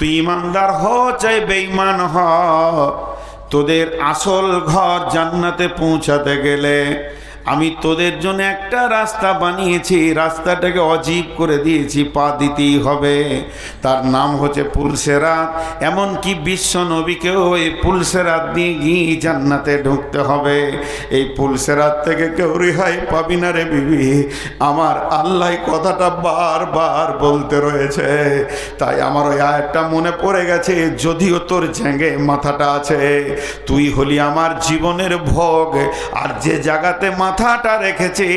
তুই ইমানদার হ চাই বেঈমান হ, তোদের আসল ঘর জান্নাতে পৌঁছাতে গেলে আমি তোদের জন্য একটা রাস্তা বানিয়েছি, রাস্তাটাকে অজীব করে দিয়েছি, পা দিতেই হবে। তার নাম হচ্ছে পুলসেরাত। এমনকি বিশ্ব নবীকেও এই পুলসেরাত দিয়ে গিয়ে জান্নাতে ঢুকতে হবে। এই পুলসেরাত থেকে কেউ রেহাই পাবি না রে বিবি। আমার আল্লাহ কথাটা বারবার বলতে রয়েছে, তাই আমার ওই আয়াতটা মনে পড়ে গেছে। যদিও তোর ঝেঙ্গে মাথাটা আছে, তুই হলি আমার জীবনের ভোগ, আর যে জায়গাতে মাথাটা রেখেছে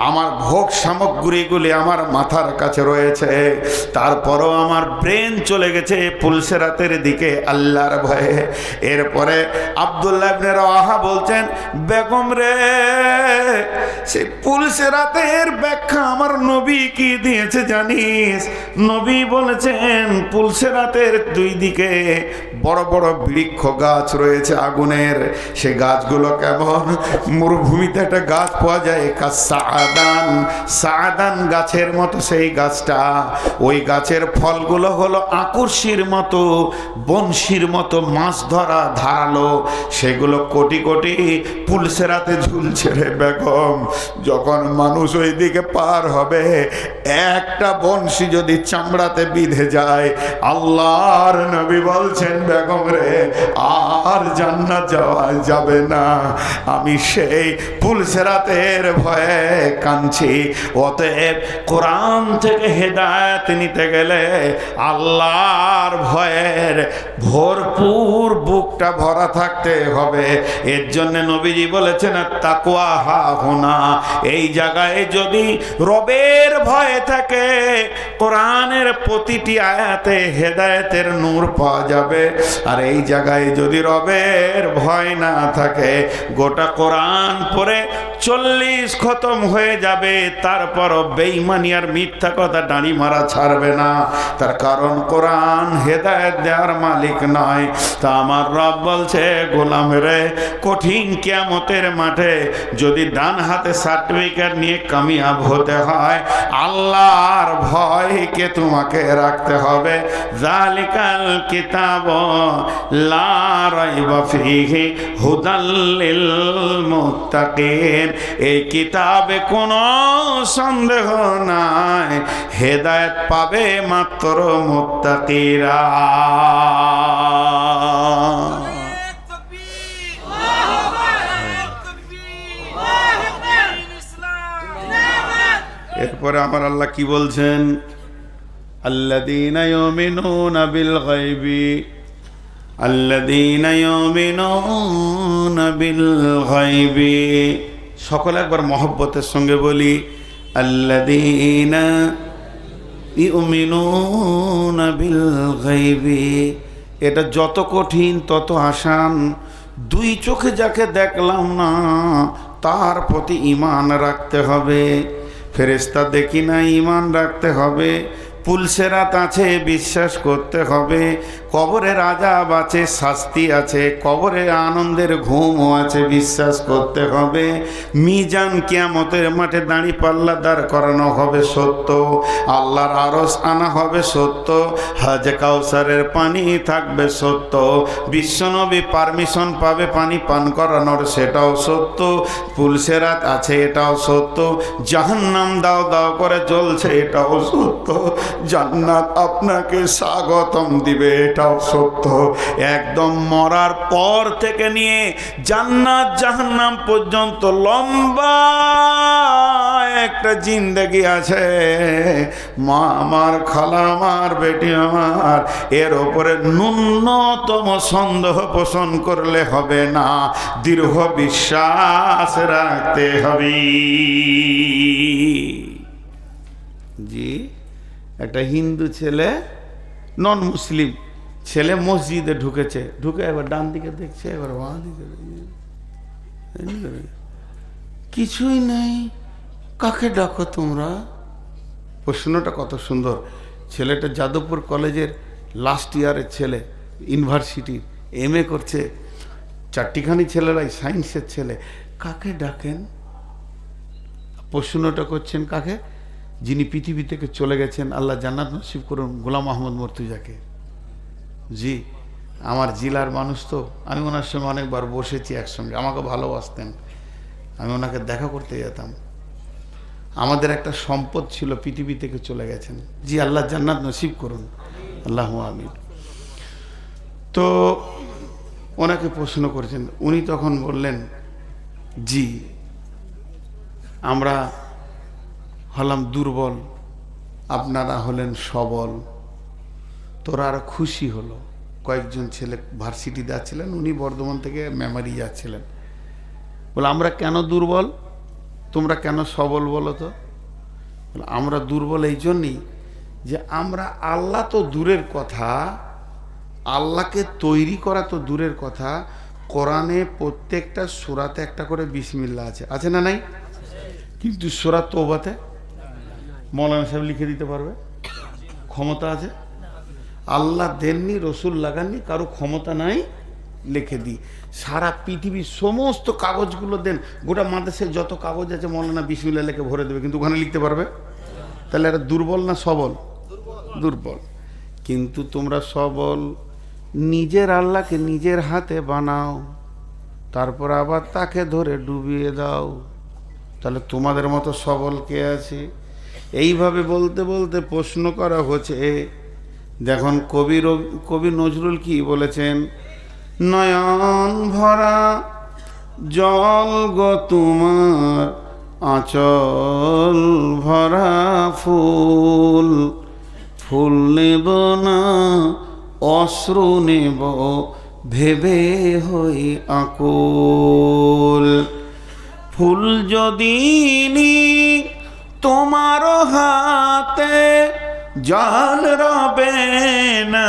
আমার ভোগ সামগ্রীগুলি আমার মাথার কাছে রয়েছে, তারপরও আমার ব্রেন চলে গেছে পুলসেরাতের দিকে আল্লাহর ভয়ে। এরপরে আব্দুল্লাহ ইবনে রাওয়াহা বলছেন, বেগম রে, সেই পুলসেরাতের ব্যাখ্যা আমার নবী কি দিয়েছে জানিস? নবী বলেছেন পুলসেরাতের দুই দিকে বড় বড় বৃক্ষ গাছ রয়েছে আগুনের। সে গাছগুলো কেমন? মরুভূমিতে একটা গাছ পাওয়া যায় সাআদান, সাআদান গাছের মতো সেই গাছটা। ওই গাছের ফলগুলো হলো আকর্ষির মতো, বংশীর মতো মাছ ধরা ধারালো। সেগুলো কোটি কোটি পুলসেরাতে ঝুলছে রে বেগম। যখন মানুষ ওই দিকে পার হবে, একটা বংশী যদি চামড়াতে বিঁধে যায়, আল্লাহর নবী বলছেন বেগম রে, আর জান্নাত যাওয়া যাবে না। আমি সেই পুলসেরাতের ভয়ে কাঁদছি। অতএব কোরআন থেকে হেদায়েত নিতে গেলে আল্লাহর ভয়ের ভরপুর বুকটা ভরা থাকতে হবে। এর জন্য নবীজি বলেছেন তাকওয়া হাহুনা। এই জায়গায় যদি রবের ভয় থাকে, কোরআনের প্রতিটি আয়াতে হেদায়েতের নূর পাওয়া যাবে। আর এই জায়গায় যদি রবের ভয় না থাকে, গোটা কোরআন পড়ে 40 খতম হয়ে যাবে, তারপরও বেঈমানি আর মিথ্যা কথা দাঁড়ি মারা ছাড়বে না। তার কারণ কোরআন হেদায়েত দেওয়ার মালিক নয়। তা আমার রব বলছে, গোলাম রে, কঠিন কিয়ামতের মাঠে যদি ডান হাতে সার্টিফিকেট নিয়ে কামিয়াব হতে হয়, আল্লাহর ভয়কে তোমাকে রাখতে হবে। যালিকাল কিতাব লা রাইবা ফীহি হুদাল লিল মুত্তাকিন। এই কিতাবে কোনো সন্দেহ নাই, হেদায়েত পাবে মাত্র মুত্তাকিরা। এরপরে আমার আল্লাহ কি বলছেন? আল্লাযীনা ইউমিনুনা বিল গায়বি, আল্লাযীনা ইউমিনুনা বিল গায়বি। সকলে একবার মহব্বতের সঙ্গে বলি, আল্লাযীনা ইউমিনুনা বিল গায়বি। এটা যত কঠিন তত আসান। দুই চোখে যাকে দেখলাম না তার প্রতি ঈমান রাখতে হবে। ফেরেশতা দেখি না, ঈমান রাখতে হবে। পুলসেরাত আছে, বিশ্বাস করতে হবে। কবরের আযাব আছে, শাস্তি আছে। কবরে আনন্দের ঘুমও আছে, বিশ্বাস করতে হবে। মিজান কিয়ামতের মাঠে দাঁড়ি পাল্লা দাঁড় করানো হবে, সত্য। আল্লাহর আরশ আনা হবে, সত্য। হাজে কাউসারের পানি থাকবে, সত্য। বিশ্বনবী পারমিশন পাবে পানি পান করানোর, সেটাও সত্য। পুলসেরাত আছে, এটাও সত্য। জাহান্নাম দাও দাও করে জ্বলছে, এটাও সত্য। জান্নাত আপনাকে স্বাগতম দিবে, এটাও সত্য। একদম মরার পর থেকে নিয়ে জান্নাত জাহান্নাম পর্যন্ত লম্বা একটা জিন্দেগি আছে। মা আমার, খালা আমার, বেটি আমার, এর ওপরে ন্যূনতম সন্দেহ পোষণ করলে হবে না, দৃঢ় বিশ্বাস রাখতে হবে। জি, একটা হিন্দু ছেলে, নন মুসলিম ছেলে মসজিদে ঢুকেছে। ঢুকে এবার ডান দিকে দেখছে, এবার বাঁ দিকে, কিছুই নেই। কাকে ডাকো তোমরা? প্রশ্নটা কত সুন্দর। ছেলেটা যাদবপুর কলেজের লাস্ট ইয়ারের ছেলে, ইউনিভার্সিটির MA করছে। চারটিখানি ছেলেরাই সায়েন্সের ছেলে। কাকে ডাকেন? প্রশ্নটা করছেন কাকে? যিনি পৃথিবী থেকে চলে গেছেন, আল্লাহ জান্নাত নসিব করুন, গোলাম আহমদ মর্তুজাকে। জি, আমার জেলার মানুষ তো, আমি ওনার সঙ্গে অনেকবার বসেছি একসঙ্গে, আমাকে ভালোবাসতেন, আমি ওনাকে দেখা করতে যেতাম। আমাদের একটা সম্পদ ছিল, পৃথিবী থেকে চলে গেছেন। জি, আল্লাহ জান্নাত নসিব করুন, আল্লাহু আমিন। তো ওনাকে প্রশ্ন করেছেন, উনি তখন বললেন, জি আমরা হলাম দুর্বল, আপনারা হলেন সবল। তোরা আরো খুশি হলো। কয়েকজন ছেলে ভার্সিটি যাচ্ছিলেন, উনি বর্ধমান থেকে মেমারি যাচ্ছিলেন। বলে আমরা কেন দুর্বল, তোমরা কেন সবল বলো তো? বলে আমরা দুর্বল এই জন্যই যে আমরা, আল্লাহ তো দূরের কথা, আল্লাহকে তৈরি করা তো দূরের কথা, কোরআনে প্রত্যেকটা সূরাতে একটা করে বিসমিল্লাহ আছে, আছে না নাই? কিন্তু সূরা তওবাতে মৌলানা সাহেব লিখে দিতে পারবে? ক্ষমতা আছে? আল্লাহ দেননি, রসুল লাগাননি, কারো ক্ষমতা নাই, লিখে দিই। সারা পৃথিবীর সমস্ত কাগজগুলো দেন, গোটা মাদ্রাসায় যত কাগজ আছে মৌলানা বিসমিল্লাহ লিখে ভরে দেবে, কিন্তু ওখানে লিখতে পারবে? তাহলে এরা দুর্বল না সবল? দুর্বল। কিন্তু তোমরা সবল, নিজের আল্লাহকে নিজের হাতে বানাও, তারপর আবার তাকে ধরে ডুবিয়ে দাও। তাহলে তোমাদের মতো সবল কে আছে? এইভাবে বলতে বলতে প্রশ্ন করা হচ্ছে। দেখুন কবি নজরুল কি বলেছেন, নয়ন ভরা জল গো তোমার, আঁচল ভরা ফুল, ফুল নেব না অশ্রু নেব ভেবে হই আকুল। ফুল যদি নি তোমার হাতে, জল রবে না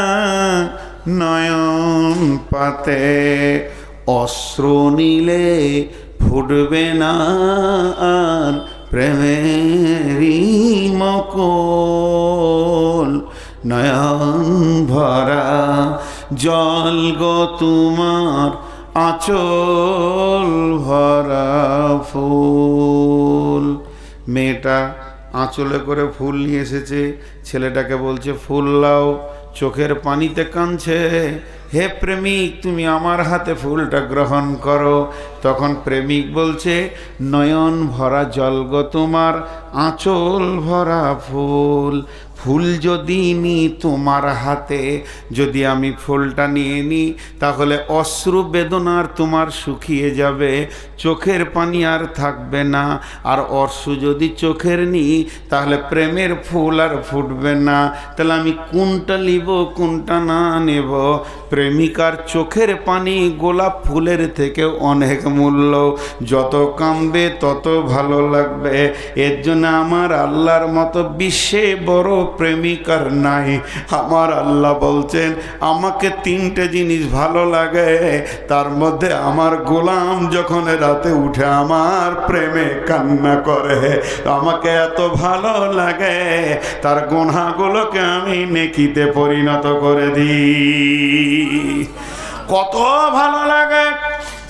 নয়ন পাতে, অশ্রু নিলে ফুটবে না আর প্রেমেরই মকল। নয়ন ভরা জল গো তোমার, আঁচল ভরা ফুল। মেয়েটা আঁচলে করে ফুল নিয়ে এসেছে, ছেলেটাকে বলছে ফুল লাও, চোখের পানিতে কাঁদছে, হে প্রেমিক তুমি আমার হাতে ফুলটা গ্রহণ করো। তখন প্রেমিক বলছে, নয়ন ভরা জল গো তোমার, আঁচল ভরা ফুল। ফুল যদি নি তোমার হাতে, যদি আমি ফুলটা নিয়ে নিই, তাহলে অশ্রু বেদনার তোমার শুকিয়ে যাবে, চোখের পানি আর থাকবে না। আর অশ্রু যদি চোখের নিই, তাহলে প্রেমের ফুল আর ফুটবে না। তাহলে আমি কোনটা নিব কোনটা না নেব? প্রেমিকার চোখের পানি গোলাপ ফুলের থেকে অনেক মূল্য, যত কামবে তত ভালো লাগবে। এর জন্য আমার আল্লাহর মতো বিশ্বে বড় প্রেমিকার নাই। আমার আল্লাহ বলছেন, আমাকে তিনটে জিনিস ভালো লাগে, তার মধ্যে আমার গোলাম যখন রাতে উঠে আমার প্রেমে কান্না করে, আমাকে এত ভালো লাগে তার গুনাহগুলোকে আমি নেকিতে পরিণত করে দিই। কত ভালো লাগে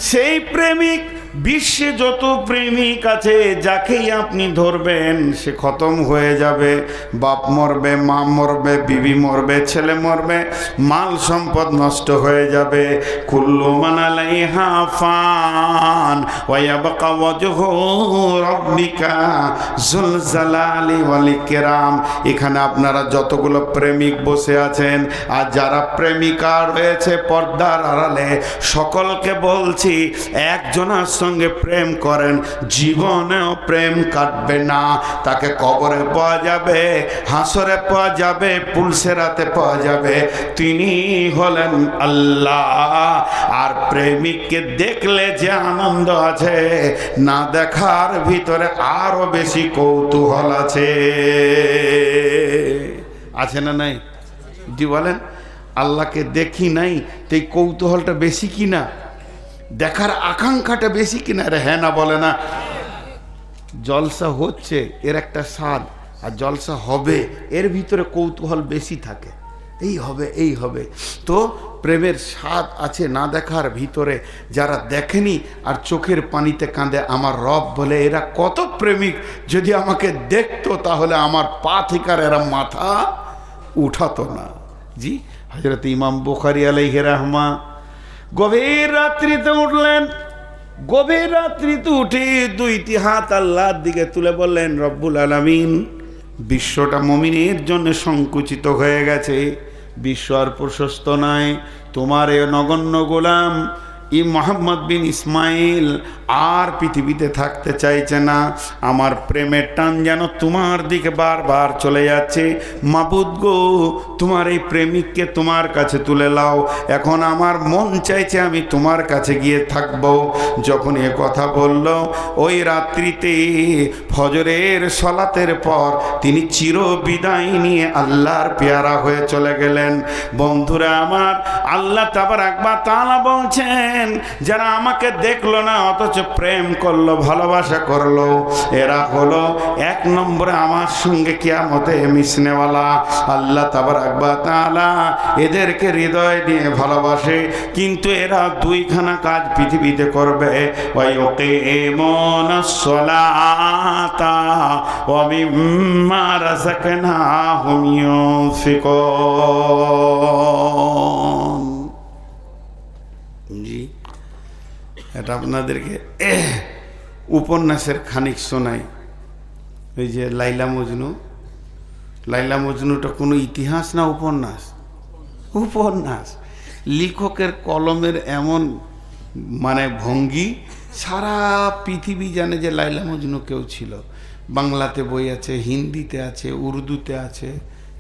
সেই প্রেমিক। বিশ্বে যত প্রেমিক আছে, যাকেই আপনি ধরবেন সে খতম হয়ে যাবে। বাপ মরবে, মা মরবে, বিবি মরবে, ছেলে মরবে, মাল সম্পদ নষ্ট হয়ে যাবে। কুল্লু মান আলাইহা ফান ওয়া ইয়াবকা ওয়াজহু রাব্বিকা যুল জালালি ওয়াল ইকরাম। এখানে আপনারা যতগুলো প্রেমিক বসে আছেন, আর যারা প্রেমিকা রয়েছে পর্দার আড়ালে, সকলকে বলছি, একজনের সঙ্গে প্রেম করেন, জীবনেও প্রেম কাটবে না। তাকে কবরে পাওয়া যাবে, হাসরে পাওয়া যাবে, পুলসেরাতে পাওয়া যাবে। তিনি হলেন আল্লাহ। আর প্রেমিককে দেখলে যে আনন্দ আছে, না দেখার ভিতরে আরো বেশি কৌতূহল আছে। আছে না নাই? জি বলেন। আল্লাহকে দেখি নাই, তো এই কৌতূহলটা বেশি কিনা, দেখার আকাঙ্ক্ষাটা বেশি কিনা? রে হ্যাঁ না বলে না? জলসা হচ্ছে এর একটা স্বাদ, আর জলসা হবে এর ভিতরে কৌতূহল বেশি থাকে, এই হবে এই হবে। তো প্রেমের স্বাদ আছে না দেখার ভিতরে। যারা দেখেনি আর চোখের পানিতে কাঁদে, আমার রব বলে এরা কত প্রেমিক, যদি আমাকে দেখতো তাহলে আমার পা থেকে এরা মাথা উঠাতো না। জি, হযরত ইমাম বুখারী আলাইহি রাহমা গভীর রাত্রিতে উঠলেন। গভীর রাত্রিতে উঠে দুইটি হাত আল্লাহর দিকে তুলে বললেন, রব্বুল আলামিন, বিশ্বটা মুমিনের জন্য সংকুচিত হয়ে গেছে, বিশ্ব আর প্রশস্ত নয়। তোমার এ নগণ্য গোলাম মোহাম্মদ বিন ইসমাইল আর পৃথিবীতে থাকতে চাইছে না। আমার প্রেমের টান যেন তোমার দিকে বারবার চলে যাচ্ছে। মাবুদ গো, তোমার এই প্রেমিককে তোমার কাছে তুলে লাও। এখন আমার মন চাইছে আমি তোমার কাছে গিয়ে থাকব। যখন এ কথা বলল, ওই রাত্রিতে ফজরের সলাতের পর তিনি চির বিদায় নিয়ে আল্লাহর পেয়ারা হয়ে চলে গেলেন। বন্ধুরা আমার, আল্লাহ তাবারাক ওয়া তাআলা বলছেন, যারা আমাকে দেখলো না অথচ প্রেম করলো, ভালোবাসা করলো, এরা হলো এক নম্বরে আমার সঙ্গে কিয়ামতে মিশনেওয়ালা। আল্লাহ তাবারাক ওয়া তাআলা এদেরকে হৃদয় দিয়ে ভালোবাসে, কিন্তু এরা দুইখানা কাজ পৃথিবীতে করবে, ওয়া ইউকিমুনাস সালাতা ওয়া মিম্মা রাযাকনাহুম ইউনফিকুন। জি, এটা আপনাদেরকে উপন্যাসের খানিক শোনাই। ওই যে লাইলা মজনু, লাইলা মজনুটা কোনো ইতিহাস না উপন্যাস? উপন্যাস। লেখকের কলমের এমন মানে ভঙ্গি, সারা পৃথিবী জানে যে লাইলা মজনু কেউ ছিল। বাংলাতে বই আছে, হিন্দিতে আছে, উর্দুতে আছে।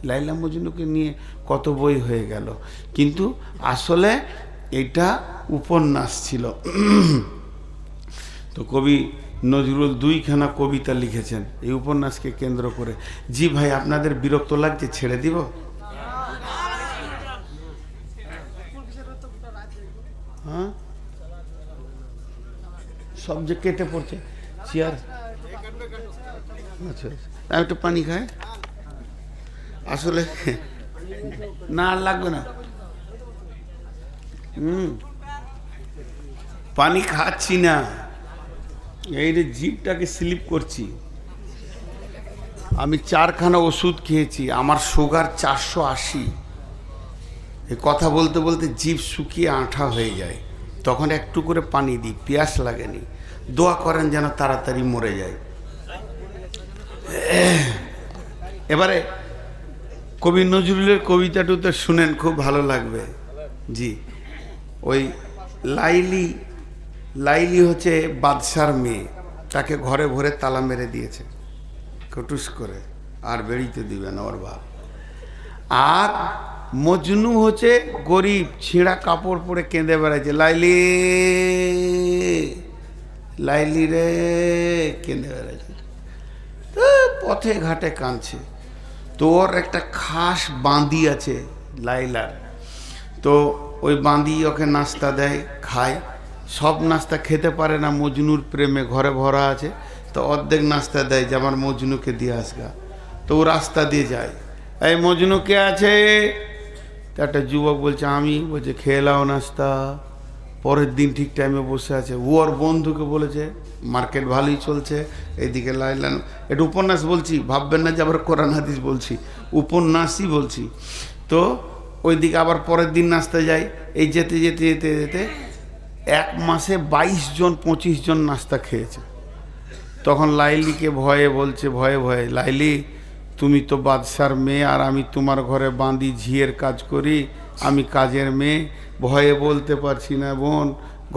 লাইলা মজনুকে নিয়ে কত বই হয়ে গেল, কিন্তু আসলে এটা উপন্যাস ছিল। তো কবি নজরুল দুইখানা কবিতা লিখেছেন এই উপন্যাসকে কেন্দ্র করে। জি ভাই, আপনাদের বিরক্ত লাগছে? ছেড়ে দিব? হ্যাঁ, সব যে কেটে পড়ছে চেয়ার। আচ্ছা, আমি একটু পানি খাই। আসলে না, লাগবে না। পানি খাচ্ছি না, এই যে জিভটাকে স্লিপ করছি। আমি 4খানা ওষুধ খেয়েছি, আমার সুগার 480। এই কথা বলতে বলতে জিভ শুকিয়ে আঠা হয়ে যায়, তখন একটু করে পানি দিই, পিয়াস লাগেনি। দোয়া করেন যেন তাড়াতাড়ি মরে যায়। এবারে কবি নজরুলের কবিতাটুতে শুনেন, খুব ভালো লাগবে। জি, ওই লাইলি হচ্ছে বাদশার মেয়ে, তাকে ঘরে ভরে তালা মেরে দিয়েছে কটুস করে, আর বেরিতে দিবে না ওর বাপ। আর মজনু হচ্ছে গরিব, ছেঁড়া কাপড় পরে কেঁদে বেড়াচ্ছে, লাইলি লাইলি রে, কেঁদে বেড়াচ্ছে, পথে ঘাটে কাঁদছে। তো ওর একটা খাস বাঁধি আছে লাইলার, তো ওই বাঁধি ওকে নাস্তা দেয়, খায়। সব নাস্তা খেতে পারে না, মজনুর প্রেমে ঘরে ভরা আছে, তো অর্ধেক নাস্তা দেয় যে আমার মজনুকে দিয়ে আসগা। তো ও রাস্তা দিয়ে যায়, এই মজনু কে আছে? তো একটা যুবক বলছে আমি। বলছে খেয়ে লাও নাস্তা। পরের দিন ঠিক টাইমে বসে আছে। ও ওর বন্ধুকে বলেছে, মার্কেট ভালোই চলছে, এইদিকে লাইলা। এটা উপন্যাস বলছি, ভাববেন না যে আবার কোরআন হাদিস বলছি, উপন্যাসই বলছি। তো ওইদিকে আবার পরের দিন নাস্তা যায়। এই যেতে যেতে যেতে যেতে 1 মাসে 22 জন 25 জন নাস্তা খেয়েছে। তখন লাইলিকে ভয়ে বলছে, ভয়ে ভয়ে, লাইলি তুমি তো বাদশার মেয়ে, আর আমি তোমার ঘরে বাঁধি, ঝিয়ের কাজ করি, আমি কাজের মেয়ে, ভয়ে বলতে পারছি না বোন,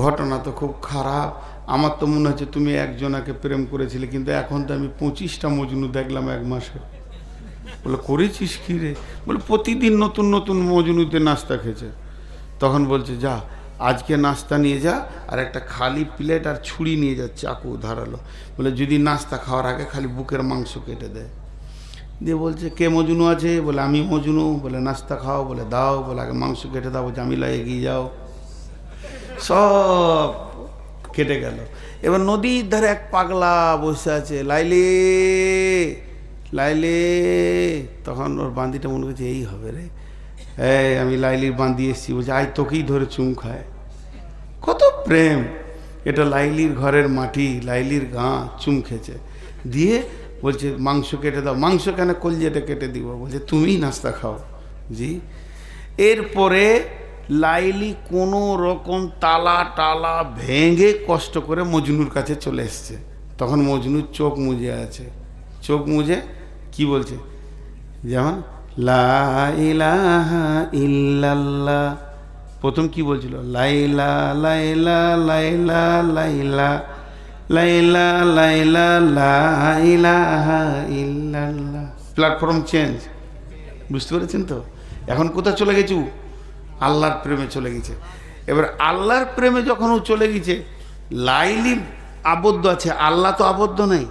ঘটনা তো খুব খারাপ। আমার তো মনে হচ্ছে তুমি একজনাকে প্রেম করেছিলে, কিন্তু এখন তো আমি 25টা মজনু দেখলাম 1 মাসে। বলে করেছিস কী রে? বলে প্রতিদিন নতুন নতুন মজনুতে নাস্তা খেয়েছে। তখন বলছে যা, আজকে নাস্তা নিয়ে যা, আর একটা খালি প্লেট আর ছুরি নিয়ে যা, চাকু ধারালো। বলে যদি নাস্তা খাওয়ার আগে খালি বুকের মাংস কেটে দেয়। দিয়ে বলছে কে মজনু আছে? বলে আমি মজনু। বলে নাস্তা খাও? বলে দাও। বলে আগে মাংস কেটে দাও। জামিলা এগিয়ে যাও। সব কেটে গেল। এবার নদীর ধারে এক পাগলা বসে আছে, লাইলি লাইলি। তখন ওর বান্দিটা মনে করছে এই হবে রে, এই আমি লাইলির বাঁধি এসেছি। বলছে আয় তোকেই ধরে চুম খায়। কত প্রেম! এটা লাইলির ঘরের মাটি, লাইলির গা, চুম খেয়েছে। দিয়ে বলছে মাংস কেটে দাও। মাংস কেন? কলজেটা কেটে দিব। বলছে তুমিই নাস্তা খাও। জি, এরপরে লাইলি কোনো রকম তালা টালা ভেঙে কষ্ট করে মজনুর কাছে চলে এসছে। তখন মজনুর চোখ মুজে আছে, চোখ মুজে কি বলছে, যেমন লা ইলাহা ইল্লাল্লাহ। প্রথম কি বলছিল, লাইলা লাইলা লাইলা লাইলা লাইলা লাইলা লা ইলাহা ইল্লাল্লাহ। প্ল্যাটফর্ম চেঞ্জ, বুঝতে পেরেছেন তো? এখন কোথায় চলে গেছে? আল্লাহর প্রেমে চলে গেছে। এবার আল্লাহর প্রেমে যখন ও চলে গেছে, লাইলি আবদ্ধ আছে, আল্লাহ তো আবদ্ধ নেই।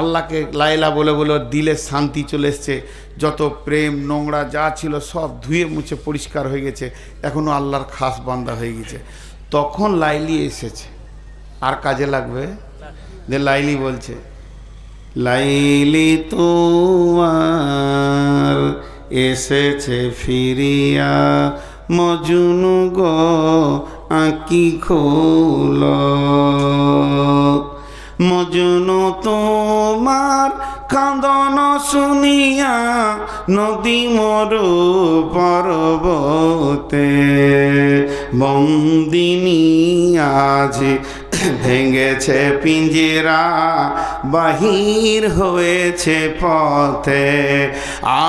আল্লাহকে লাইলা বলে বলে দিলে শান্তি চলে এসছে, যত প্রেম নোংরা যা ছিল সব ধুয়ে মুছে পরিষ্কার হয়ে গেছে, এখনও আল্লাহর খাস বান্দা হয়ে গেছে। তখন লাইলি এসেছে, আর কাজে লাগবে। যে লাইলি বলছে, লাইলি তোমার এসেছে ফিরিয়া, মজনু গো আঁকি খোল, মজনু তোমার কাঁদন শুনিয়া নদী মরু পর্বতে, বন্দিনী আজ ভেঙেছে পিঞ্জরা, বাহির হয়েছে পথে,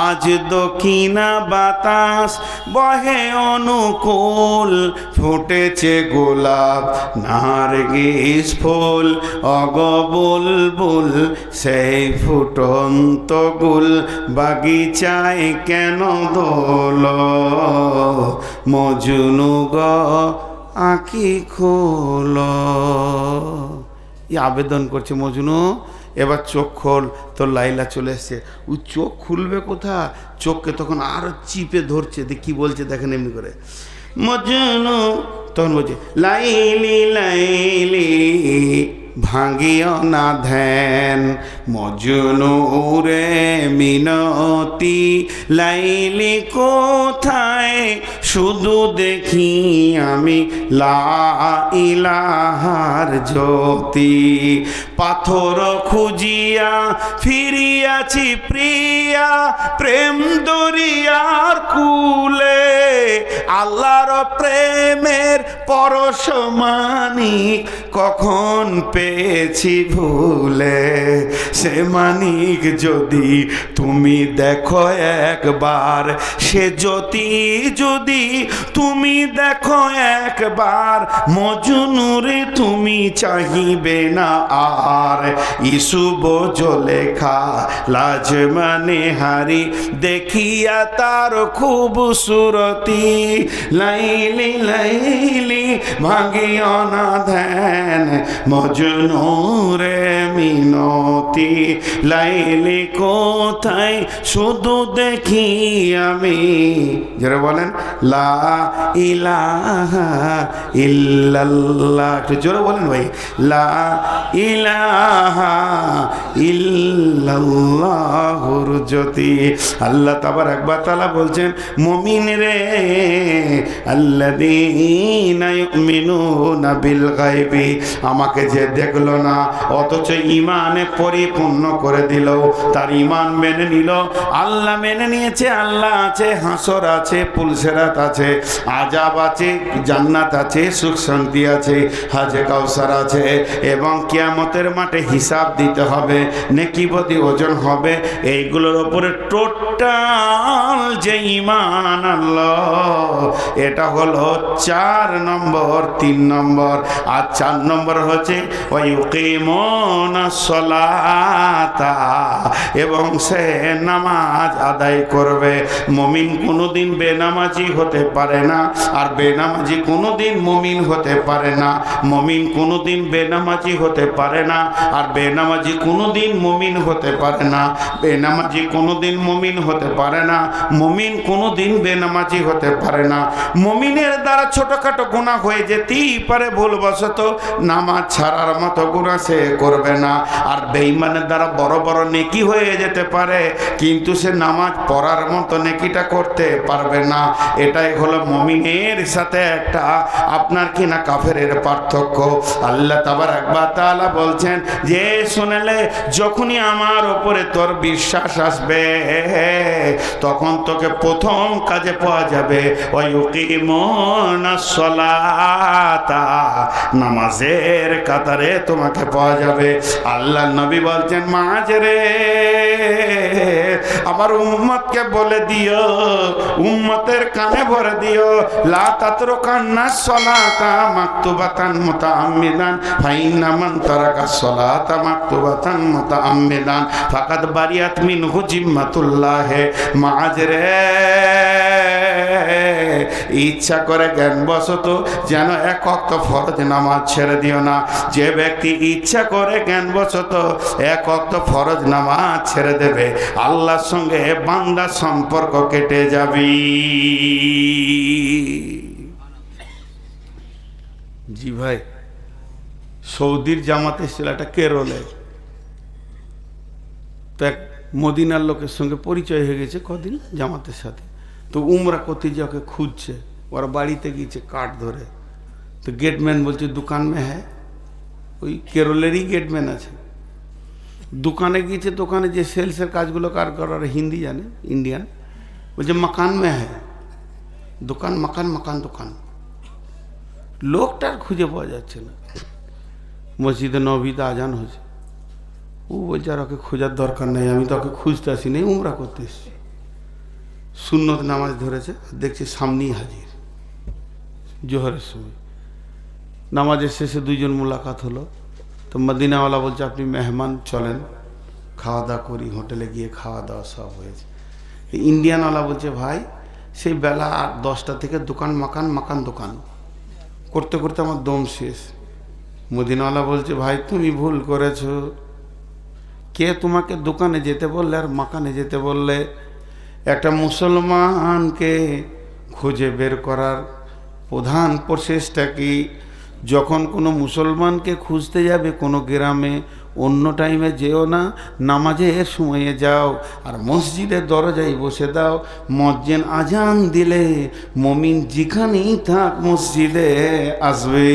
আজ দক্ষিণা বাতাস বহে অনুকূল, ফুটেছে গোলাপ নারগিস ফুল, অগ বুলবুল সেই ফুটন্ত গুল, বাগিচায় কেন দোল, মজনু গো আঁকি খোল। আবেদন করছে মজনু, এবার চোখ খোল। তো লাইলা চলে এসছে, ও চোখ খুলবে কোথা, চোখকে তখন আরো চিপে ধরছে। কি বলছে দেখেন এমনি করে, মজনু তখন বলছে, লাইলি লাইলি ভাঙিও না ধ্যান, মজনু রে মিনতি, লাইলি কোথায় শুধু দেখি আমি লা ইলাহার জ্যোতি, পাথর খুঁজিয়া ফিরিয়াছি প্রিয়া, প্রেম দরিয়ার কুলে, আল্লাহর প্রেমের পরশমানিক কখন পেয়েছি ভুলে, সে মানিক যদি তুমি দেখো একবার, সে জ্যোতি যদি তুমি দেখো একবার, মজনুরে তুমি চাহিবে না আর, ইসুব লেখা লাজ মানে হারি, দেখিয়া তার খুবসুরতি, লাইলি লাইলি ভাঙিও না ধ্যান, মজনু রে মিনতি, লাইলি কোথায় শুধু দেখি আমি, যারা বলেন লা ইলাহা ইল্লাল্লাহ, একটু জোরে বলেন ভাই, লা ইলাহা ইল্লাল্লাহুর জ্যোতি। আল্লাহ তাবারাক ওয়া তাআলা বলছেন, মুমিন রে আল্লাযীনা ইউমিনুনা বিল গায়বি, আমাকে যে দেখলো না অথচ ইমানে পরিপূর্ণ করে দিল, তার ইমান মেনে নিল, আল্লাহ মেনে নিয়েছে, আল্লাহ আছে, হাসর আছে, পুলসেরাত আছে, আজাব আছে, জান্নাত আছে, সুখ শান্তি আছে, হাজে কাউসার আছে, এবং কিয়ামতের মাঠে হিসাব দিতে হবে, নেকি বদি ওজন হবে, এইগুলোর উপরে টোটাল যে ইমান আল্লাহ, এটা হলো 4 নম্বর, 3 নম্বর। আর 4 নম্বর হচ্ছে ওয়ায়ুকিমুনাস সালাতা, এবং সে নামাজ আদায় করবে। মুমিন কোনোদিন বেনামাজি হতে পারে না, আর বেনামাজি কোনোদিন মুমিন হতে পারে না, মুমিন কোনোদিন বেনামাজি হতে পারে না, আর বেনামাজি কোনোদিন মুমিন হতে পারে না, বেনামাজি কোনোদিন মুমিন হতে পারে না, মুমিন কোনোদিন বেনামাজি হতে পারে না। মুমিনের দ্বারা ছোটখাটো গুনাহ হয়ে যেতেই পারে, ভুলবশত, নামাজ ছাড়ার মতো গুনাহ সে করবে না। আর বেঈমানের দ্বারা বড় বড় নেকি হয়ে যেতে পারে, কিন্তু সে নামাজ পড়ার মতো নেকিটা করতে পারবে না। এটাই হলো মুমিনের সাথে একটা আপনার কিনা কাফেরের পার্থক্য। আল্লাহ তাবারক ওয়া তাআলা বলছেন যে শুনলে যখনই আমার উপরে তোর বিশ্বাস আসবে তখন তোকে প্রথম কাজে পাওয়া যাবে ওয়ায়ুকিমুনাস সালাতা, নামাজের কাতারে তোমাকে পাওয়া যাবে। আল্লাহ নবী বলছেন মাঝরে আমার উম্মতকে বলে দিও, উম্মতের কানে ভরে দিও, লা তাতরুকান্নাস সালাতা মাকতুবাতান মুতাআম্মিদান ফাইন্না মান তারাকাস সালাতা মাকতুবাতান মুতাআম্মিদান ফাকাদ বারিয়াত মিনহু জিম্মাতুল্লাহ। মাঝরে ইচ্ছা করে জ্ঞানবশত যেন এক ওয়াক্ত ফরজ নামাজ ছেড়ে দিও না। যে ব্যক্তি ইচ্ছা করে জ্ঞানবশত এক ওয়াক্ত ফরজ নামাজ ছেড়ে দেবে, আল্লাহর সঙ্গে বান্দার সম্পর্ক কেটে যাবে। জি ভাই, সৌদির জামাত এসেছিল একটা কেরলে, তো এক মদিনার লোকের সঙ্গে পরিচয় হয়ে গেছে কদিন জামাতের সাথে। তো উমরা করতে যে ওকে খুঁজছে, ওরা বাড়িতে গিয়েছে কাঠ ধরে। তো গেটম্যান বলছে দোকান মে হ্যাঁ, ওই কেরলেরই গেটম্যান আছে। দোকানে গিয়েছে, দোকানে যে সেলসের কাজগুলো কার করার হিন্দি জানে, ইন্ডিয়ান, বলছে মাকান মে হ্যাঁ, দোকান মাকান মাকান দোকান। লোকটার খুঁজে পাওয়া যাচ্ছে না। মসজিদে নবীতে আজান হয়েছে, ও বলছে আর ওকে খোঁজার দরকার নেই, আমি তো ওকে খুঁজতে আসি নেই, উমরা করতে এসেছি। সুন্নত নামাজ ধরেছে, দেখছি সামনেই হাজির জোহরের সময়। নামাজের শেষে দুইজন মোলাকাত হলো। তো মদিনাওয়ালা বলছে আপনি মেহমান, চলেন খাওয়া দাওয়া করি। হোটেলে গিয়ে খাওয়া দাওয়া সব হয়েছে। ইন্ডিয়ানওয়ালা বলছে ভাই সেই বেলা 10টা থেকে দোকান মাকান মাকান দোকান করতে করতে আমার দম শেষ। মদিনাওয়ালা বলছে ভাই তুমি ভুল করেছো, কে তোমাকে দোকানে যেতে বললে আর মাকানে যেতে বললে? একটা মুসলমানকে খুঁজে বের করার প্রধান প্রচেষ্টা কি? যখন কোনো মুসলমানকে খুঁজতে যাবে কোনো গ্রামে, অন্য টাইমে যেও না, নামাজের সময়ে যাও আর মসজিদের দরজায় বসে দাও। মুয়াজ্জিন আজান দিলে মুমিন যেখানেই থাক মসজিদে আসবে।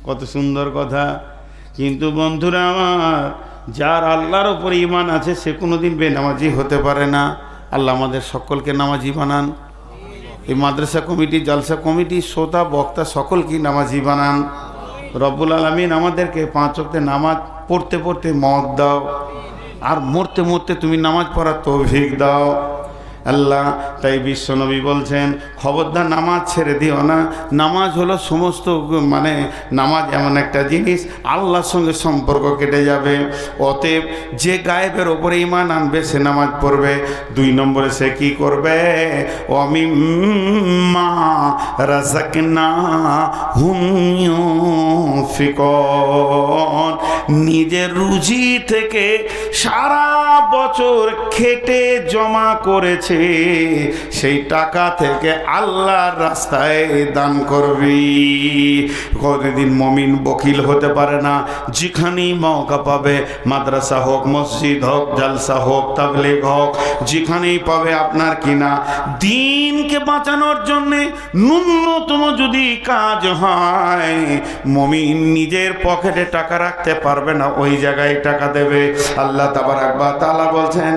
কত সুন্দর কথা। কিন্তু বন্ধুরা আমার, যার আল্লাহর উপর ঈমান আছে সে কোনোদিন বেনামাজি হতে পারে না। আল্লাহ আমাদের সকলকে নামাজি বানান। এই মাদ্রাসা কমিটি, জালসা কমিটি, শ্রোতা, বক্তা সকলকে নামাজি বানান। রব্বুল আলামিন আমাদেরকে 5 ওয়াক্তে নামাজ পড়তে পড়তে মওত দাও, আর মরতে মরতে তুমি নামাজ পড়ার তৌফিক দাও আল্লাহ। তাই বিশ্বনবী বলছেন খবরদার নামাজ ছেড়ে দিও না। নামাজ হলো সমস্ত, মানে নামাজ এমন একটা জিনিস আল্লাহর সঙ্গে সম্পর্ক কেটে যাবে। অতএব যে গায়েবের ওপরে ঈমান আনবে সে নামাজ পড়বে। 2 নম্বরে সে কি করবে? ওয়ামিম্মা রাযাকনাহুম ইউনফিকুন, নিজের রুজি থেকে সারা বছর খেটে জমা করেছে সেই টাকা থেকে আল্লাহর রাস্তায় দান করবি। কোনদিন মুমিন বকিল হতে পারে না। যেখানেই মওকা পাবে, মাদ্রাসা হোক, মসজিদ হোক, জালসা হোক, তাবলীগ হোক, যেখানেই পাবে আপনার কিনা দ্বীনকে বাঁচানোর জন্য ন্যূনতম যদি কাজ হয়, মুমিন নিজের পকেটে টাকা রাখতে পারবে না, ওই জায়গায় টাকা দেবে। আল্লাহ তাবারক ওয়া তাআলা বলছেন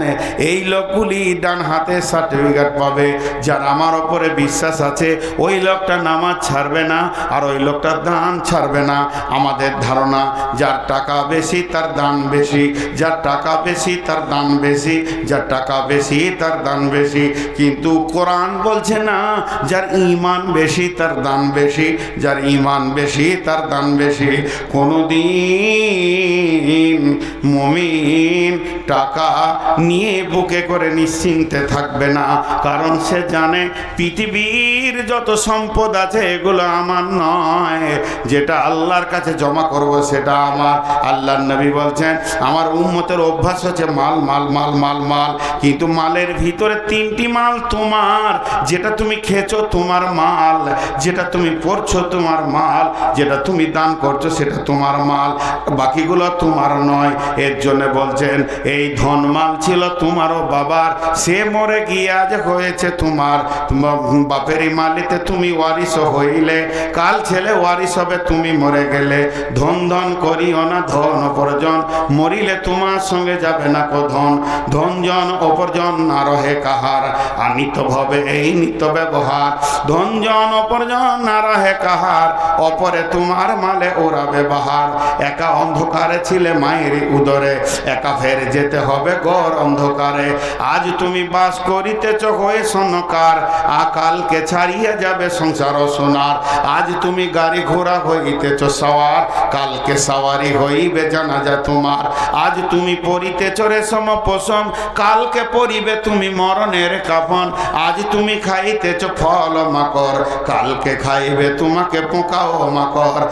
এই লোকগুলি ডান হাতে সার্টিফিকেট পাবে। যার আমার ওপরে বিশ্বাস আছে ওই লোকটা নামাজ ছাড়বে না, আর ওই লোকটা দান ছাড়বে না। আমাদের ধারণা যার টাকা বেশি তার দান বেশি, যার টাকা বেশি তার দান বেশি, যার টাকা বেশি তার দান বেশি। কিন্তু কোরআন বলছে না, যার ঈমান ইমান বেশি তার দান বেশি, যার ইমান বেশি তার দান বেশি। কোনোদিন মুমিন টাকা নিয়ে বুকে করে নিশ্চিন্তে থাকবে না, কারণ সে জানে পৃথিবীর যত সম্পদ আছে এগুলো আমার নয়, যেটা আল্লাহর কাছে জমা করব সেটা আমার। আল্লাহর নবী বলছেন আমার উম্মতের অভ্যাস হচ্ছে মাল মাল মাল মাল মাল, কিন্তু মালের ভিতরে তিনটি মাল তোমার, যেটা তুমি খেয়েছো তোমার মাল, যেটা তুমি পড়ছো তোমার মাল, যেটা তুমি দান করছো সেটা তোমার মাল, বাকিগুলো তোমার নয়। এর জন্য বলছেন এই ধন মাল ছিল তোমারও বাবার, সে মরে গিয়ে আজ হয়েছে তোমার। বাপেরই মালিতে তুমি ওয়ারিস হইলে, কাল ছেলে ওয়ারিস হবে তুমি মরে গেলে। ধন ধন করিও না ধন অপরজন, মরিলে তোমার সঙ্গে যাবে না কো ধন। ধন জন অপরজন না রহে কাহার, আনিত ভবে এই নিত ব্যবহার। ধন জন অপরজন না রহে কাহার, অপরে তোমার মালে ওরাবে বাহার। একা অন্ধকারে ছিলে মায়ের উদরে, একা ফের যেতে হবে গড় অন্ধকারে। আজ তুমি বাস করিতেছ হয়ে সনকার, আকালকে ছাড়িয়ে যাবে সংসার সোনার। আজ তুমি গাড়ি ঘোড়া হইতেছ সওয়ার, কালকে সওয়ারি হইবে জানাজা তোমার। আজ তুমি পরিতেছ রেশম পশম, কালকে পরিবে তুমি মরণের কাফন। আজ তুমি খাইতেছ ফল মাকড়, কালকে খাইবে তোমাকে পোকা ও মাকড়।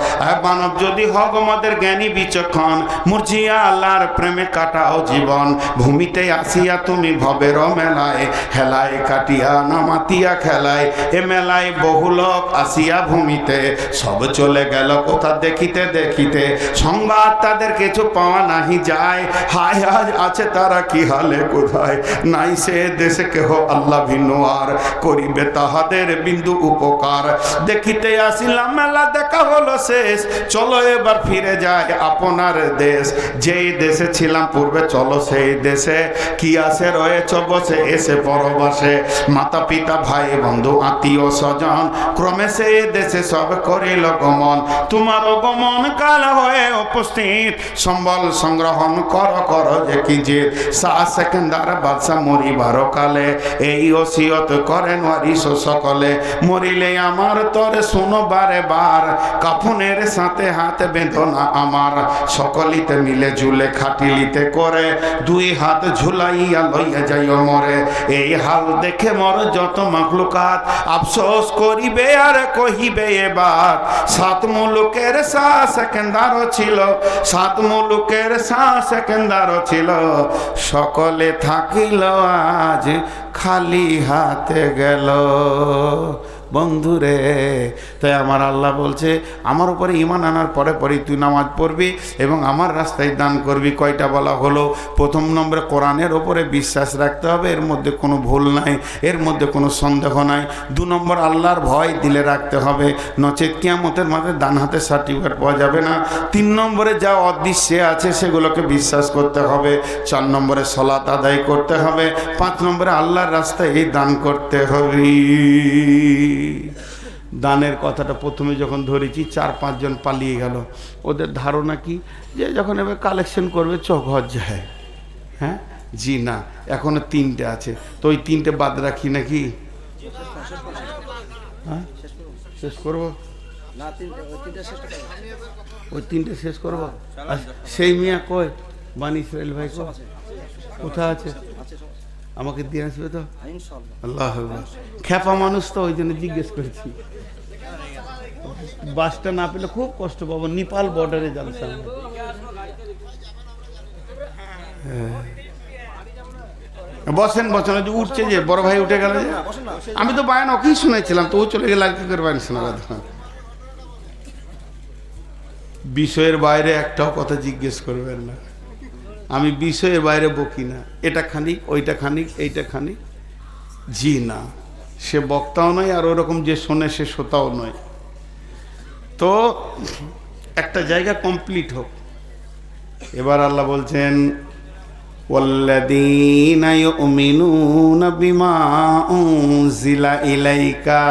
মানব যদি হগ মদের জ্ঞানী বিচক্ষণ, মুরজিয়া আল্লাহর প্রেমে কাটাও জীবন। ভূমিতে আসিয়া তুমি ভবের মেলায়, হেলায় কাটিয়া নামাতিয়া খেলায়। এ মেলায় বহু লোক আসিয়া ভূমিতে, সব চলে গেল কোথা দেখিতে দেখিতে। সংবাদ তাদের কিছু পাওয়া নাহি যায়, হায় আজ আছে তারা কি হালে কোথায়। নাই সে দেশে কেহ আল্লাহ ভিন্ন আর, করিবে তাহাদের বিন্দু উপকার। দেখিতে আসিলাম মেলা দেখা হলো শেষ, চলো এবার ফিরে যায় আপনার দেশ। যেই দেশে ছিলাম পূর্বে চলো সেই দেশে, কি আসে রয়েছ বসে এসে পরবাসে। মাতা পিতা ভাই বন্ধু আত্মীয় স্বজন, ক্রমে সে দেশে সব করিল গমন। তোমার গমন কাল হয়ে উপস্থিত, সম্বল সংগ্রহণ কর কর যে কি যে। শাহ সেকেন্দার বাদশা মরিবার কালে, এই ওসিয়ত করেন ওয়ারিস সকলে। মরিলে আমার তরে শুনো বারে বার, কাফনের সাথে হাত বেঁধো না আমার। সকলিতে মিলে ঝুলে খাটিলিতে করে, দুই হাত ঝুলাইয়া লইয়া যাইও মরে। এই হাল দেখে মর যত মাখলুকাত, আফসোস করিবে আর কহিবে এবার। সাত মুলুকের শাহ সেকেন্দারও ছিল, সাত মুলুকের শাহ সেকেন্দারও ছিল। সকলে থাকিল আজ খালি হাতে গেল। বন্ধুরে, তাই আমার আল্লাহ বলছে আমার উপরে ঈমান আনার পরে পরেই তুই নামাজ পড়বি এবং আমার রাস্তায় দান করবি। কয়টা বলা হলো? প্রথম নম্বরে কোরআনের ওপরে বিশ্বাস রাখতে হবে, এর মধ্যে কোনো ভুল নাই, এর মধ্যে কোনো সন্দেহ নাই। 2 নম্বর আল্লাহর ভয় দিলে রাখতে হবে, নচেত কিয়ামতের মাঠে ডান হাতে সার্টিফিকেট পাওয়া যাবে না। 3 নম্বরে যা অদৃশ্যে আছে সেগুলোকে বিশ্বাস করতে হবে। 4 নম্বরে সালাত আদায় করতে হবে। 5 নম্বরে আল্লাহর রাস্তায় দান করতে হবে। দানের কথাটা প্রথমে যখন ধরেছি 4-5 জন পালিয়ে গেল। ওদের ধারণা কি যে যখন এবার কালেকশন করবে চঘর যায়। হ্যাঁ জি না, এখনো 3টে আছে, তো ওই 3টে বাদ রাখি নাকি? হ্যাঁ শেষ করবো, ওই 3টে শেষ করবো। সেই মিয়া কই? বানি ইসরাইল ভাই কোথায় আছে? আমাকে দিয়ে আসবে তো? আল্লাহ খেপা মানুষ তো, ওই জন্য জিজ্ঞেস করেছি। বাসটা না পেলে খুব কষ্ট পাবো। নেপাল বর্ডারে জালসা। বসেন বসেন, উঠছে যে বড় ভাই উঠে গেল যে। আমি তো বায়ান ওকেই শুনেছিলাম, তো ও চলে গেলে আর কি করে বায়ান শোনা। বিষয়ের বাইরে একটাও কথা জিজ্ঞেস করবেন না। আমি বিষয়ের বাইরে বকি না। এটা খানিক, ওইটা খানিক, এইটা খানিক, জি না। সে বক্তাও নয়, আর ওরকম যে শোনে সে শ্রোতাও নয়। তো একটা জায়গা কমপ্লিট হোক। এবার আল্লাহ বলছেন ওয়াল্লাযীনা ইউমিনুনা বিমা উনজিলা ইলাইকা।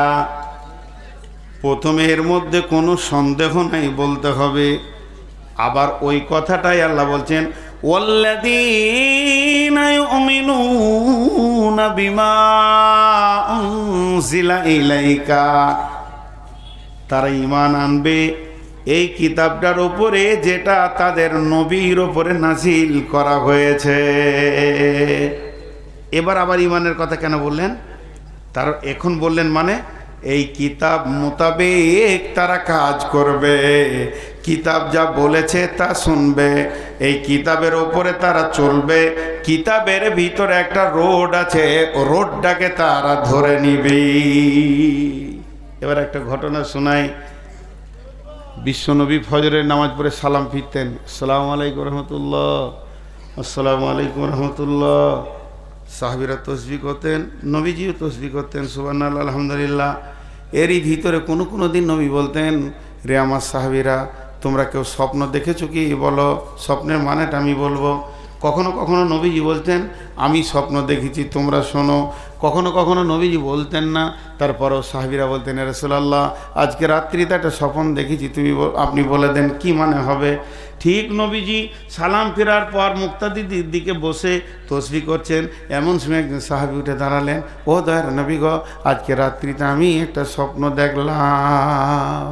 প্রথমে এর মধ্যে কোনো সন্দেহ নাই বলতে হবে। আবার ওই কথাটাই আল্লাহ বলছেন ওয়াল্লাযীনা ইউমিনুনা বিমা উনজিলা ইলাইকা, তারা ঈমান আনবে এই কিতাবটার উপরে যেটা তাদের নবীর উপরে নাজিল করা হয়েছে। এবার আবার ঈমানের কথা কেন বললেন? তার এখন বললেন মানে এই কিতাব মোতাবেক তারা কাজ করবে, কিতাব যা বলেছে তা শুনবে, এই কিতাবের ওপরে তারা চলবে। কিতাবের ভিতরে একটা রোড আছে, ও রোডটাকে তারা ধরে নিবে। এবার একটা ঘটনা শোনাই। বিশ্বনবী ফজরের নামাজ পড়ে সালাম ফিরতেন, আসসালামু আলাইকুম রহমতুল্লাহ, আসসালামু আলাইকুম রহমতুল্লাহ। সাহাবীরা তসবিহ করতেন, নবীজিও তসবিহ করতেন, সুবহানাল্লাহ আলহামদুলিল্লাহ। এরই ভিতরে কোনো দিন নবী বলতেন, রে আমার সাহাবীরা, তোমরা কেউ স্বপ্ন দেখেছো কি? বলো, স্বপ্নের মানেটা আমি বলবো। কখনো নবীজি বলতেন, আমি স্বপ্ন দেখেছি, তোমরা শোনো। কখনো নবীজি বলতেন না, তারপরেও সাহাবীরা বলতেন, ইয়া রাসূলুল্লাহ, আজকে রাত্রিতে একটা স্বপ্ন দেখেছি, আপনি বলে দেন কি মানে হবে। ঠিক নবীজি সালাম ফেরার পর মুক্তাদির দিকে বসে তসবিহ করছেন, এমন সময় একজন সাহাবী উঠে দাঁড়ালেন, ও দয়ার নবী গো, আজকে রাত্রিতে আমি একটা স্বপ্ন দেখলাম।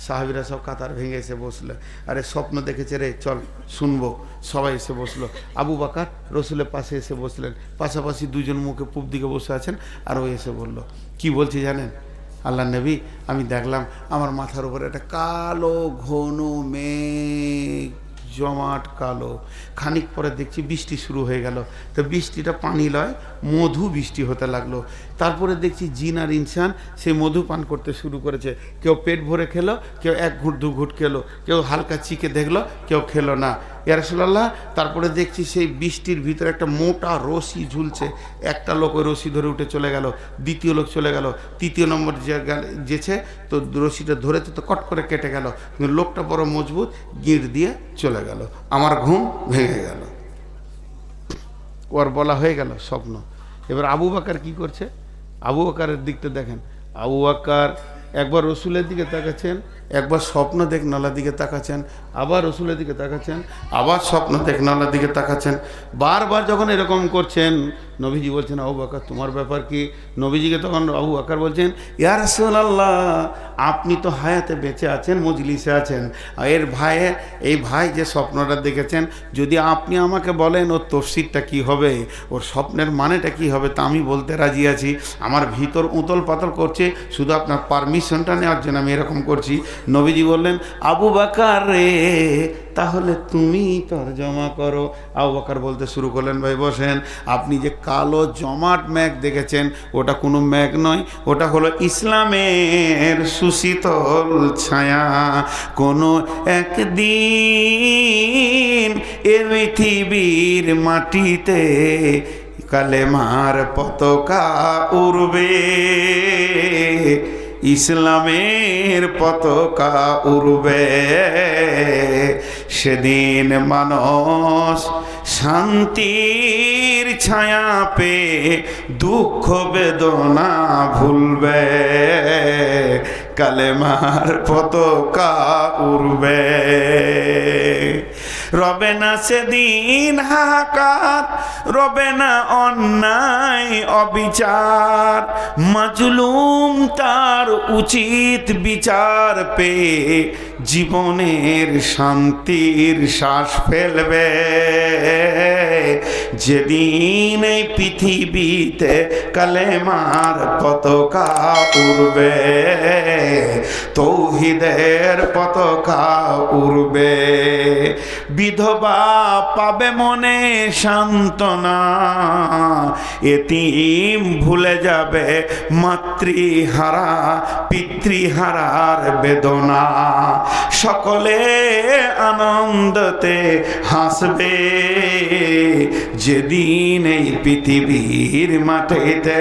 সাহাবীরা সব কাতার ভেঙে এসে বসলো, আরে স্বপ্ন দেখেছে রে, চল শুনবো। সবাই এসে বসলো। আবু বকর রসুলের পাশে এসে বসলেন, পাশাপাশি দুজন মুখে পূব দিকে বসে আছেন। আর ও এসে বলল, কি বলছি জানেন? আল্লাহ নবী, আমি দেখলাম আমার মাথার উপরে একটা কালো ঘন মেঘ, জমাট কালো। খানিক পরে দেখছি বৃষ্টি শুরু হয়ে গেল। তো বৃষ্টিটা পানি লয়, মধু বৃষ্টি হতে লাগলো। তারপরে দেখছি জিন আর ইনসান সেই মধু পান করতে শুরু করেছে। কেউ পেট ভরে খেলো, কেউ এক ঘুট দু ঘুট খেলো, কেউ হালকা চিকে দেখলো, কেউ খেলো না। ইয়া রাসূলুল্লাহ, তারপরে দেখছি সেই বৃষ্টির ভিতরে একটা মোটা রশি ঝুলছে। একটা লোক ওই রশি ধরে উঠে চলে গেল, দ্বিতীয় লোক চলে গেল, তৃতীয় নম্বর যেছে তো রশিটা ধরেছে তো কট করে কেটে গেল, কিন্তু লোকটা বড় মজবুত, গিঁড় দিয়ে চলে গেল। আমার ঘুম ভেঙে গেল। ওর বলা হয়ে গেল স্বপ্ন। এবার আবু বকর কি করছে? আবু বকরের দিকটা দেখেন। আবু বকর একবার রসুলের দিকে তাকাচ্ছেন, একবার স্বপ্ন দেখনালার দিকে তাকাচ্ছেন, আবার রসুলের দিকে তাকাচ্ছেন, আবার স্বপ্ন দেখনালার দিকে তাকাচ্ছেন। বারবার যখন এরকম করছেন, নবীজি বলছেন, আবু বকর তোমার ব্যাপার কি? নবীজিকে তখন আবু বকর বলছেন, ইয়া রাসূলুল্লাহ, আপনি তো হায়াতে বেঁচে আছেন, মজলিসে আছেন, এই ভাই যে স্বপ্নটা দেখেছেন, যদি আপনি আমাকে বলেন ওর তফসিরটা কি হবে, ওর স্বপ্নের মানেটা কি হবে, তা আমি বলতে রাজি আছি। আমার ভিতর উতল পাতল করছে, শুধু আপনার পারমিশনটা নেওয়ার জন্য আমি এরকম করছি। নবীজি বললেন, আবু বকর রে, তাহলে তুমি তরজমা করো। আবু বকর বলতে শুরু করলেন, ভাই বসেন, আপনি যে কালো জমাট মেঘ দেখেছেন, ওটা কোনো মেঘ নয়, ওটা হলো ইসলামের সুশীতল ছায়া। কোনো একদিন এ পৃথিবীর মাটিতে কালেমার পতাকা উড়বে, ইসলামের পতাকা উড়বে। সেদিন মানুষ শান্তির ছায়া পেয়ে দুঃখ বেদনা ভুলবে, কালেমার পতাকা উড়বে। রবে না সেদিন হাহাকার, রবে না অন্যায় অবিচার, মাজলুম তার উচিত বিচার পেয়ে জীবনের শান্তির শ্বাস ফেলবে। যেদিন এই পৃথিবীতে কালেমার পতাকা উড়বে, তৌহিদের পতাকা উড়বে। বিধবা পাবে মনে সান্ত্বনা, এতিম ভুলে যাবে মাতৃহারা পিতৃহারার বেদনা। সকলে আনন্দতে হাসবে, যেদিন এই পৃথিবীর মাটিতে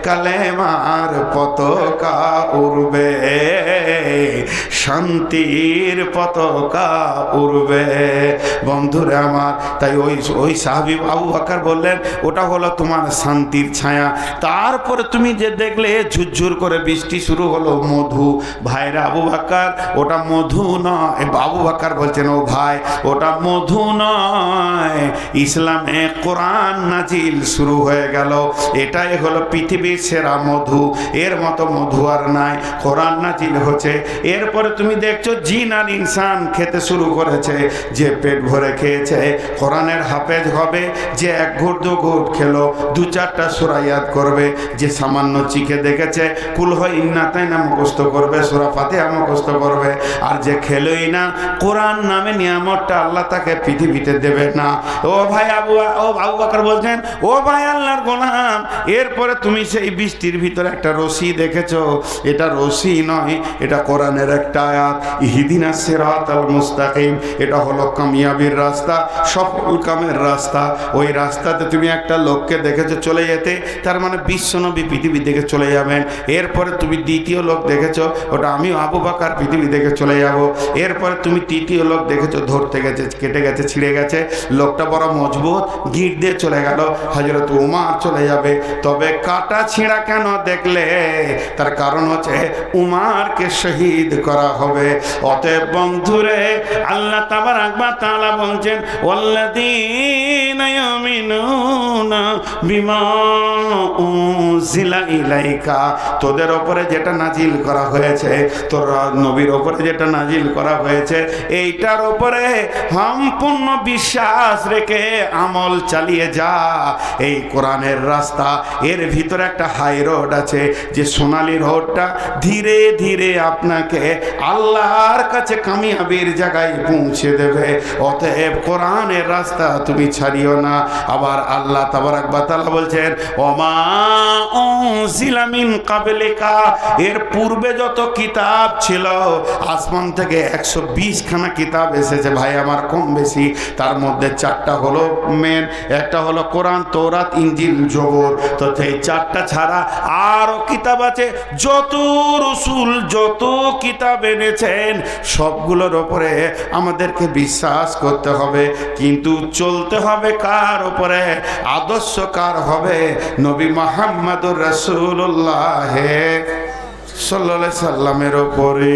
কালেমার পতাকা উড়বে, শান্তির পতাকা উড়বে। বন্ধুরা আমার, তাই ওই সাহাবী আবু বকর বললেন ওটা হলো তোমার শান্তির ছায়া। তারপরে তুমি যে দেখলে ঝুরঝুর করে বৃষ্টি শুরু হলো, মধু। ভাইরা আবু বকর, ওটা মধু নয়। আবু বকর বলছেন ও ভাই, ওটা মধু নয়, ইসলামে কোরআন নাজিল শুরু হয়ে গেল। এটাই হলো পৃথিবীর সেরা মধু, এর মতো মধু আর নাই। কোরআন নাজিল হচ্ছে, এরপরে তুমি দেখছো জিন আর ইনসান খেতে শুরু করেছে। যে পেট ভরে খেয়েছে কোরআনের হাফেজ হবে, যে এক ঘুট দু ঘুট খেলো দু চারটা সূরা ইয়াদ করবে, যে সামান্য চিখে দেখেছে কুল হয় ইন্নাতাইনা মুখস্থ করবে, সূরা ফাতিহা মুখস্থ করবে। আর যে খেলোই না, কোরআন নামে নিয়ামতটা আল্লাহ তাকে পৃথিবীতে দেবে না। ও ভাই আবু বকর বলছেন, ও ভাই আল্লাহর গোলাম, এরপরে তুমি সেই বৃষ্টির ভিতরে একটা রশি দেখেছো, এটা রশি নয়, এটা কোরআনের একটা আয়াত, ইহদিনাস সিরাতাল মুস্তাকিম। এটা হলো কামিয়াবির রাস্তা, সফল কামের রাস্তা। ওই রাস্তাতে তুমি একটা লোককে দেখেছো চলে যেতে, তার মানে বিশ্বনবী পৃথিবী থেকে চলে যাবেন। এরপরে তুমি দ্বিতীয় লোক দেখেছো, ওটা আমিও আবু বকর পৃথিবী থেকে চলে যাব। এরপরে তুমি তৃতীয় লোক দেখেছো ধরতে গেছে, কেটে গেছে, ছিঁড়ে গেছে, লোকটা বড় মজবুত, গিট দিয়ে চলে গেল, হযরত উমর চলে যাবে। তবে কাটা ছিঁড়া কেন দেখলে? তার কারণ হচ্ছে উমরকে শহীদ করা হবে। অতএব বন্ধুরে, আল্লাহ তাবারাক ওয়া তাআলা বলছেন, ওয়াল্লাযীনা ইউমিনুনা বিমা উনজিলা ইলাইকা, তোদের উপরে যেটা নাজিল করা হয়েছে, তোর নবীর উপরে যেটা নাজিল করা হয়েছে, এইটার উপরে সম্পূর্ণ বিশ্বাস রেখে আমল চালিয়ে যা। এই কোরআনের রাস্তা, এর ভিতরে একটা হাই রোড আছে, যে সোনালী রোডটা ধীরে ধীরে আপনাকে আল্লাহর কাছে কামিয়াবির জায়গায় পৌঁছে দেবে। অতএব কোরআনের রাস্তা তুমি ছাড়িও না। আবার আল্লাহ তাবারাক ওয়া তাআলা বলছেন, ওমা উনজিলা মিন ক্বাবলিকা, এর পূর্বে যত কিতাব ছিল, আসমান থেকে 120 খানা কিতাব এসেছে ভাই আমার, কম বেশি। তার মধ্যে 4টা হলো মেন, একটা হলো কোরআন, তৌরাত, ইনজিল, জবর। তো এই 4টা ছাড়া আরো কিতাব আছে। যত রাসূল যত কিতাব এনেছেন সবগুলোর উপরে আমাদেরকে বিশ্বাস করতে হবে, কিন্তু চলতে হবে কার উপরে? আদর্শ কার হবে? নবী মুহাম্মদুর রাসূলুল্লাহ সাল্লাল্লাহু আলাইহি সাল্লামের উপরে।